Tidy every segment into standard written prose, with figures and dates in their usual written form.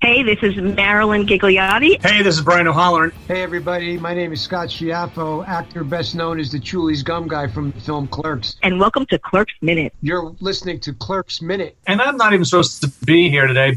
Hey, this is Marilyn Gigliotti. Hey, this is Brian O'Halloran. Hey, everybody. My name is Scott Schiaffo, actor best known as the Chulies Gum Guy from the film Clerks. And welcome to Clerks Minute. You're listening to Clerks Minute. And I'm not even supposed to be here today.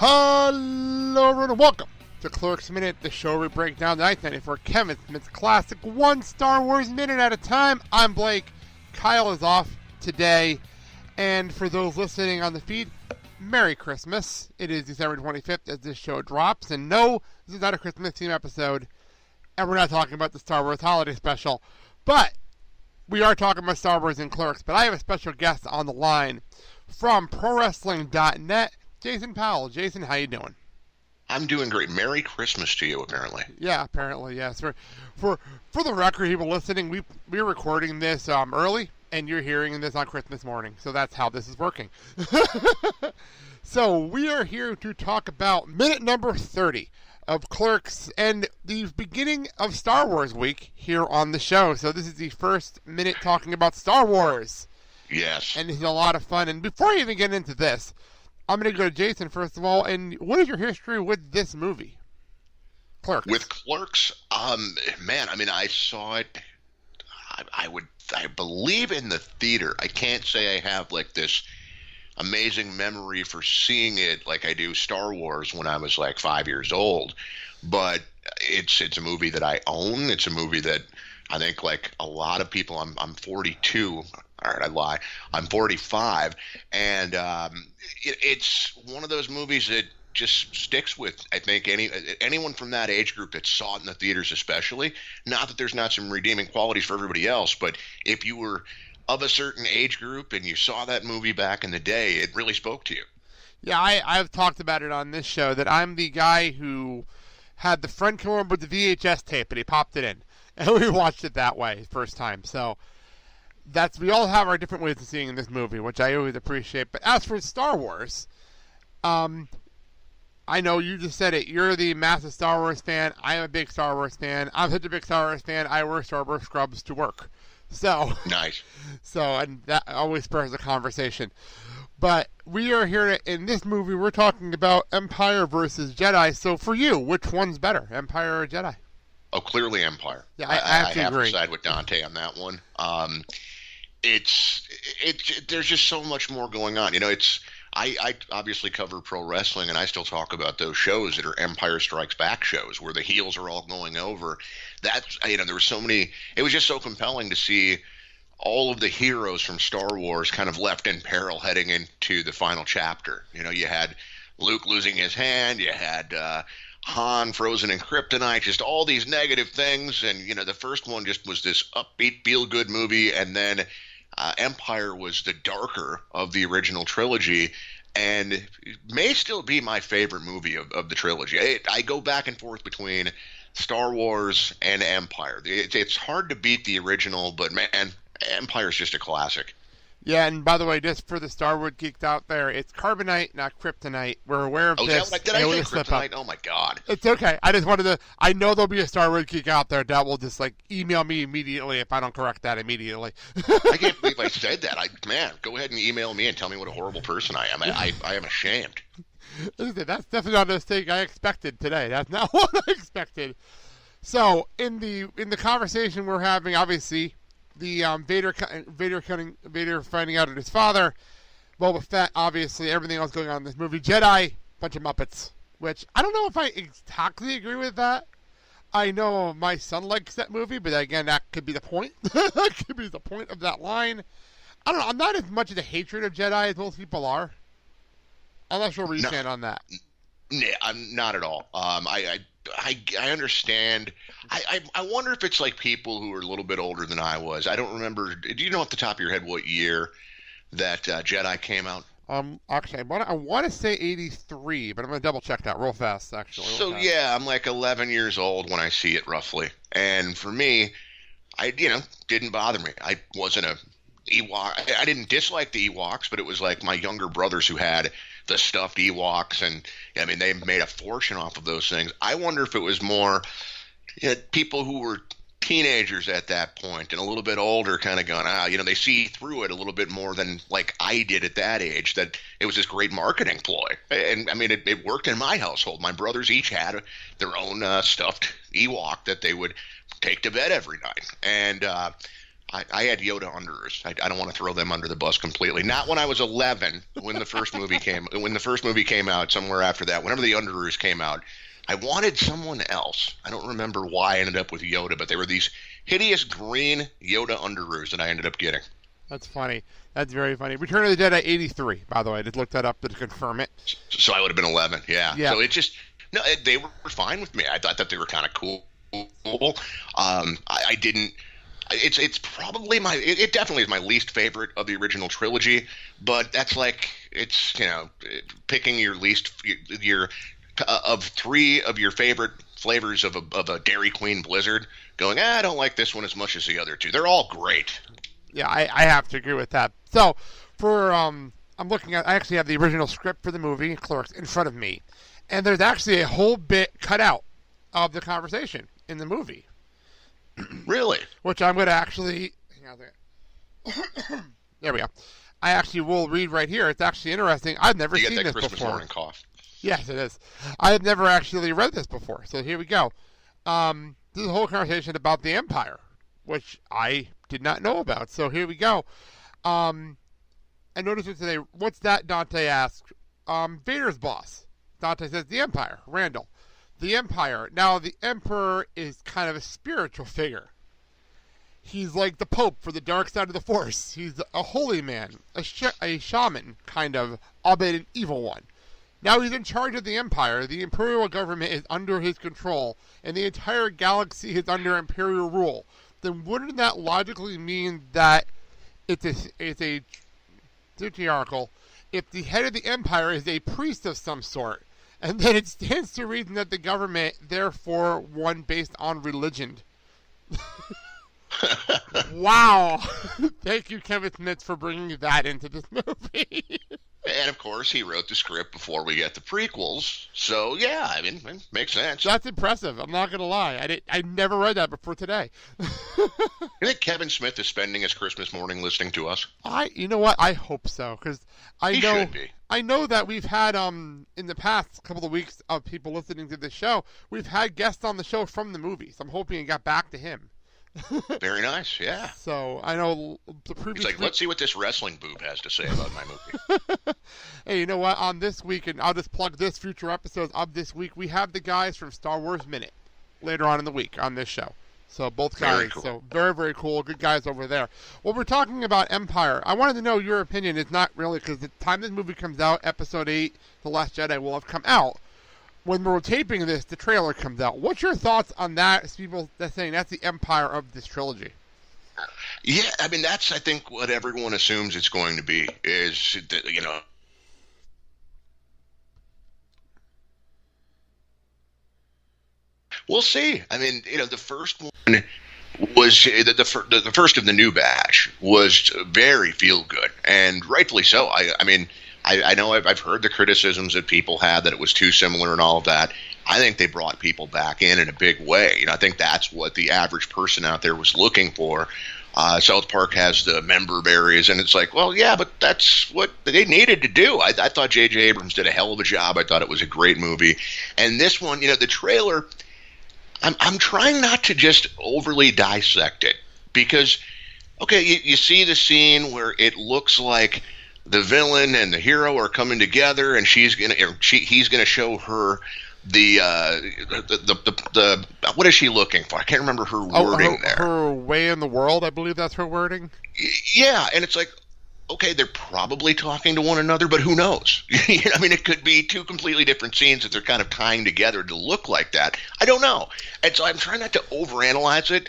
Hello everyone and welcome to Clerks Minute, the show where we break down the 1994 Kevin Smith classic, one Star Wars minute at a time. I'm Blake. Kyle is off today. And for those listening on the feed, Merry Christmas. It is December 25th as this show drops. And no, this is not a Christmas theme episode. And we're not talking about the Star Wars holiday special. But we are talking about Star Wars and Clerks. But I have a special guest on the line from ProWrestling.net. Jason Powell. Jason, how you doing? I'm doing great. Merry Christmas to you, apparently. Yeah, apparently, yes. For the record, people listening, we're recording this early, and you're hearing this on Christmas morning. So that's how this is working. So we are here to talk about minute number 30 of Clerks and the beginning of Star Wars week here on the show. So this is the first minute talking about Star Wars. Yes. And it's a lot of fun. And before I even get into this, I'm going to go to Jason, first of all, and what is your history with this movie? Clerks. With Clerks, man, I mean, I saw it, I believe in the theater. I can't say I have, like, this amazing memory for seeing it like I do Star Wars when I was, like, 5 years old, but it's a movie that I own. It's a movie that I think, like, a lot of people, I'm 42. All right, I lie. I'm 45, and it's one of those movies that just sticks with, I think, anyone from that age group that saw it in the theaters especially. Not that there's not some redeeming qualities for everybody else, but if you were of a certain age group and you saw that movie back in the day, it really spoke to you. Yeah, I've talked about it on this show, that I'm the guy who had the friend come over with the VHS tape, and he popped it in, and we watched it that way first time, so... we all have our different ways of seeing in this movie, which I always appreciate. But as for Star Wars, I know you just said it. You're the massive Star Wars fan. I am a big Star Wars fan. I'm such a big Star Wars fan, I wear Star Wars scrubs to work. So nice. And that always spurs a conversation. But we are here in this movie. We're talking about Empire versus Jedi. So for you, which one's better, Empire or Jedi? Oh, clearly Empire. Yeah, I have to side with Dante on that one. There's just so much more going on. You know, I obviously cover pro wrestling, and I still talk about those shows that are Empire Strikes Back shows where the heels are all going over. That's, there were so many. It was just so compelling to see all of the heroes from Star Wars kind of left in peril heading into the final chapter. You know, you had Luke losing his hand, you had Han frozen in kryptonite, just all these negative things. And, the first one just was this upbeat, feel-good movie. And then Empire was the darker of the original trilogy and may still be my favorite movie of the trilogy. I go back and forth between Star Wars and Empire. It's hard to beat the original, but, man, Empire's just a classic. Yeah, and by the way, just for the Star Wars geeks out there, it's carbonite, not kryptonite. We're aware of this. Did I say kryptonite? Oh, my God. It's okay. I just wanted to... I know there'll be a Star Wars geek out there that will just, email me immediately if I don't correct that immediately. I can't believe I said that. Go ahead and email me and tell me what a horrible person I am. I am ashamed. That's definitely not a mistake I expected today. That's not what I expected. So, in the conversation we're having, obviously... The Vader finding out at his father, Boba Fett, obviously everything else going on in this movie. Jedi, bunch of Muppets, which I don't know if I exactly agree with that. I know my son likes that movie, but again, that could be the point. That could be the point of that line. I don't know. I'm not as much of a hatred of Jedi as most people are. I'm not sure where you stand on that. Yeah, I'm not at all. I understand. I wonder if it's like people who are a little bit older than I was. I don't remember. Do you know off the top of your head what year that Jedi came out? Actually, I want to say 83, but I'm going to double check that real fast, actually. Yeah, I'm like 11 years old when I see it, roughly. And for me, didn't bother me. I wasn't a Ewok. I didn't dislike the Ewoks, but it was like my younger brothers who had the stuffed Ewoks, and I mean they made a fortune off of those things. I wonder if it was more people who were teenagers at that point and a little bit older kind of going, they see through it a little bit more than like I did at that age, that it was this great marketing ploy. And I mean, it worked in my household. My brothers each had their own stuffed Ewok that they would take to bed every night. And I had Yoda Underoos. I don't want to throw them under the bus completely. Not when I was 11, when the first movie came out, somewhere after that, whenever the Underoos came out, I wanted someone else. I don't remember why I ended up with Yoda, but they were these hideous green Yoda Underoos that I ended up getting. That's funny. That's very funny. Return of the Jedi 83, by the way. I just looked that up to confirm it. So I would have been 11, yeah. Yeah. So it just, they were fine with me. I thought that they were kind of cool. I didn't, it's probably it definitely is my least favorite of the original trilogy, but that's like, it's, picking your of three of your favorite flavors of a Dairy Queen Blizzard, going, I don't like this one as much as the other two. They're all great. Yeah, I have to agree with that. So, I'm looking at, I actually have the original script for the movie, Clerks, in front of me. And there's actually a whole bit cut out of the conversation in the movie. Really? Which I'm going to actually, hang on a second. There we go. I actually will read right here. It's actually interesting. I've never seen this Christmas before. morning cough. Yes, it is. I have never actually read this before, so here we go. This is a whole conversation about the Empire, which I did not know about. So here we go. I noticed it today. What's that? Dante asks. Vader's boss. Dante says the Empire. Randall. The Empire. Now, the Emperor is kind of a spiritual figure. He's like the Pope for the dark side of the Force. He's a holy man, a shaman, kind of, albeit an evil one. Now he's in charge of the Empire. The Imperial government is under his control, and the entire galaxy is under Imperial rule. Then wouldn't that logically mean that it's a patriarchal if the head of the Empire is a priest of some sort? And then it stands to reason that the government, therefore, one based on religion. Wow. Thank you, Kevin Smith, for bringing that into this movie. And, of course, he wrote the script before we get the prequels. So, yeah, I mean, it makes sense. That's impressive. I'm not going to lie. I never read that before today. You think Kevin Smith is spending his Christmas morning listening to us? You know what? I hope so, because He should be. I know that we've had, in the past couple of weeks of people listening to the show, we've had guests on the show from the movies. I'm hoping it got back to him. Very nice, yeah. So, I know the previous... He's like, let's see what this wrestling boob has to say about my movie. Hey, you know what? On this week, and I'll just plug this, future episodes of this week, we have the guys from Star Wars Minute later on in the week on this show. So, both guys. Very cool. So, very, very cool. Good guys over there. Well, we're talking about Empire. I wanted to know your opinion. It's not really, because the time this movie comes out, Episode 8, The Last Jedi, will have come out. When we're taping this, the trailer comes out. What's your thoughts on that? People that's saying that's the Empire of this trilogy. Yeah, I mean, that's, I think, what everyone assumes it's going to be, is, We'll see. I mean, the first one was, the first of the new batch was very feel-good, and rightfully so. I mean, I know I've heard the criticisms that people had that it was too similar and all of that. I think they brought people back in a big way. I think that's what the average person out there was looking for. South Park has the member berries, and it's like, well, yeah, but that's what they needed to do. I thought J.J. Abrams did a hell of a job. I thought it was a great movie. And this one, the trailer, I'm trying not to just overly dissect it, because, okay, you see the scene where it looks like the villain and the hero are coming together, and he's gonna show her the what is she looking for? I can't remember her wording there. Her way in the world, I believe that's her wording. Yeah, and it's like, okay, they're probably talking to one another, but who knows? I mean, it could be two completely different scenes that they're kind of tying together to look like that. I don't know. And so I'm trying not to overanalyze it,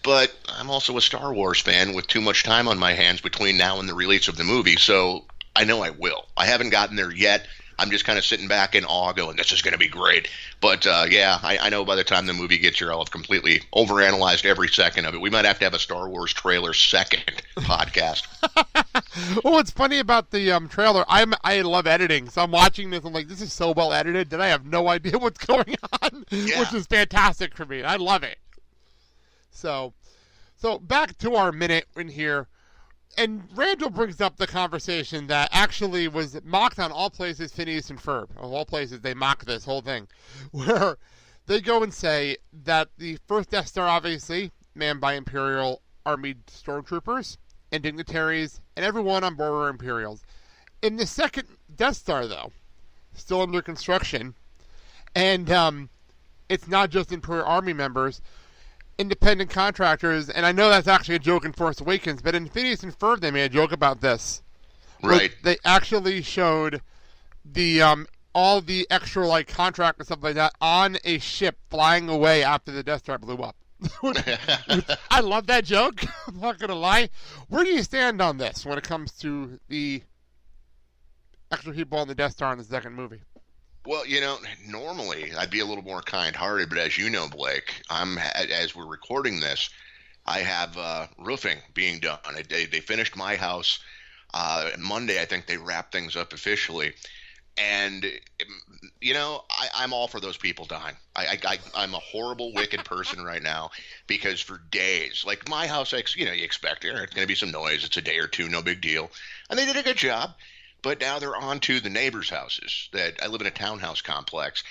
but I'm also a Star Wars fan with too much time on my hands between now and the release of the movie, so I know I will. I haven't gotten there yet, I'm just kind of sitting back in awe going, this is going to be great. But yeah, I know by the time the movie gets here, I'll have completely overanalyzed every second of it. We might have to have a Star Wars trailer second podcast. Well, what's funny about the trailer, I love editing, so I'm watching this, I'm like, this is so well edited that I have no idea what's going on, which is fantastic for me. I love it. So back to our minute in here. And Randall brings up the conversation that actually was mocked on All Places, Phineas and Ferb. Of all places, they mock this whole thing. Where they go and say that the first Death Star, obviously, manned by Imperial Army stormtroopers and dignitaries, and everyone on board were Imperials. In the second Death Star, though, still under construction, and it's not just Imperial Army members, independent contractors, and I know that's actually a joke in Force Awakens, but in Phineas and Ferb they made a joke about this. Right. They actually showed the all the extra like contract and stuff like that on a ship flying away after the Death Star blew up. I love that joke. I'm not gonna lie. Where do you stand on this when it comes to the extra people on the Death Star in the second movie? Well, you know, normally I'd be a little more kind-hearted, but as you know, Blake, as we're recording this, I have roofing being done. They finished my house Monday. I think they wrapped things up officially, and you know, I'm all for those people dying. I'm a horrible, wicked person right now because for days, like my house, you know, you expect there's going to be some noise. It's a day or two, no big deal, and they did a good job. But now they're on to the neighbors' houses. That I live in a townhouse complex,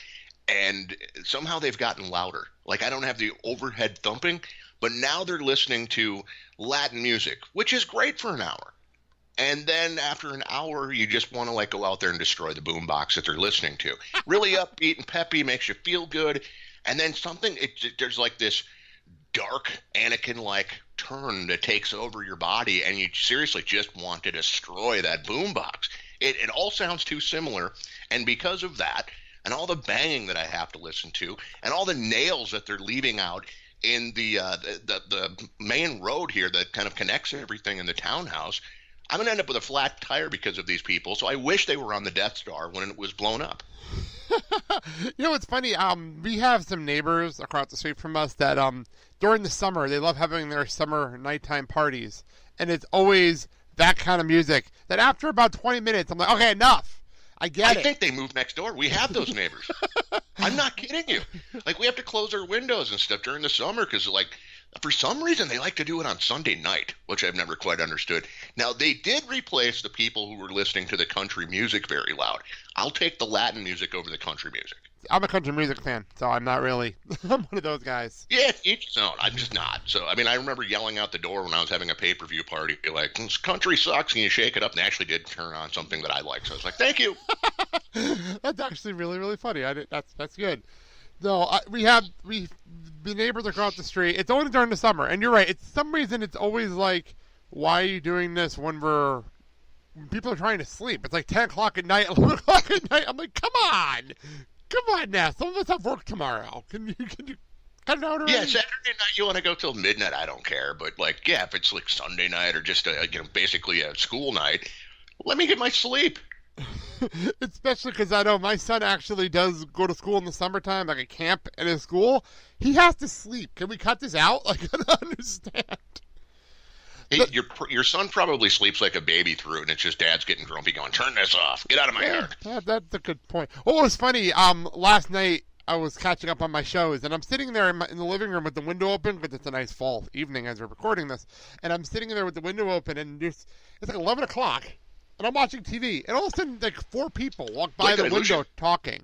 and somehow they've gotten louder. Like I don't have the overhead thumping, but now they're listening to Latin music, which is great for an hour. And then after an hour, you just want to like go out there and destroy the boombox that they're listening to. Really upbeat and peppy, makes you feel good. And then there's like this dark Anakin-like turn that takes over your body, and you seriously just want to destroy that boombox. It all sounds too similar, and because of that, and all the banging that I have to listen to, and all the nails that they're leaving out in the main road here that kind of connects everything in the townhouse, I'm going to end up with a flat tire because of these people, so I wish they were on the Death Star when it was blown up. You know, it's funny. We have some neighbors across the street from us that during the summer, they love having their summer nighttime parties. And it's always that kind of music that after about 20 minutes, I'm like, okay, enough. I get it. I think they moved next door. We have those neighbors. I'm not kidding you. Like, we have to close our windows and stuff during the summer because, like, for some reason, they like to do it on Sunday night, which I've never quite understood. Now, they did replace the people who were listening to the country music very loud. I'll take the Latin music over the country music. I'm a country music fan, so I'm not really. I'm one of those guys. Yeah, each his own. I'm just not. So, I mean, I remember yelling out the door when I was having a pay-per-view party, like, this country sucks, and you shake it up, and they actually did turn on something that I like. So I was like, thank you. That's actually really, really funny. That's good. No, the neighbors across the street. It's only during the summer, and you're right. It's some reason it's always like, why are you doing this when people are trying to sleep? It's like 10 o'clock at night, 11 o'clock at night. I'm like, come on now. Some of us have work tomorrow. Can you cut it out already? Yeah, Saturday night you want to go till midnight. I don't care, but like, yeah, if it's like Sunday night or just basically a school night, let me get my sleep. Especially because I know my son actually does go to school in the summertime, like a camp at his school. He has to sleep. Can we cut this out? Like, I don't understand. Hey, your son probably sleeps like a baby through it, and it's just dad's getting grumpy going, turn this off. Get out of my yard. That's a good point. Well, it was funny. Last night I was catching up on my shows, and I'm sitting there in the living room with the window open because it's a nice fall evening as we're recording this. And I'm sitting there with the window open, and it's like 11 o'clock. And I'm watching TV, and all of a sudden, like, 4 people walk by the window talking.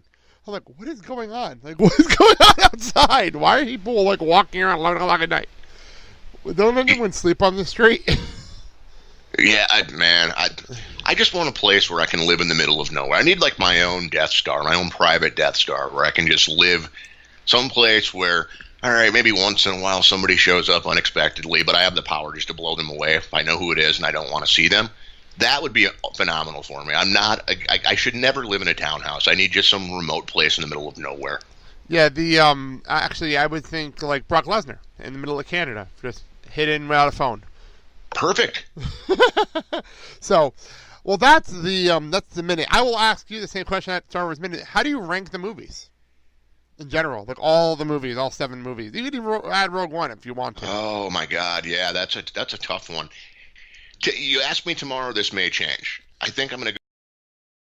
I'm like, what is going on? Like, what is going on outside? Why are people, like, walking around 11 o'clock at night? Don't anyone sleep on the street? Yeah, I just want a place where I can live in the middle of nowhere. I need, like, my own Death Star, my own private Death Star, where I can just live someplace where, all right, maybe once in a while somebody shows up unexpectedly, but I have the power just to blow them away if I know who it is and I don't want to see them. That would be phenomenal for me. I should never live in a townhouse. I need just some remote place in the middle of nowhere. Yeah, actually, I would think like Brock Lesnar in the middle of Canada, just hidden without a phone. Perfect. So, Well, that's the minute. I will ask you the same question at Star Wars Minute. How do you rank the movies in general? Like all the movies, all 7 movies. You can even add Rogue One if you want to. Oh my God, yeah, that's a tough one. You ask me tomorrow, this may change. I think I'm going to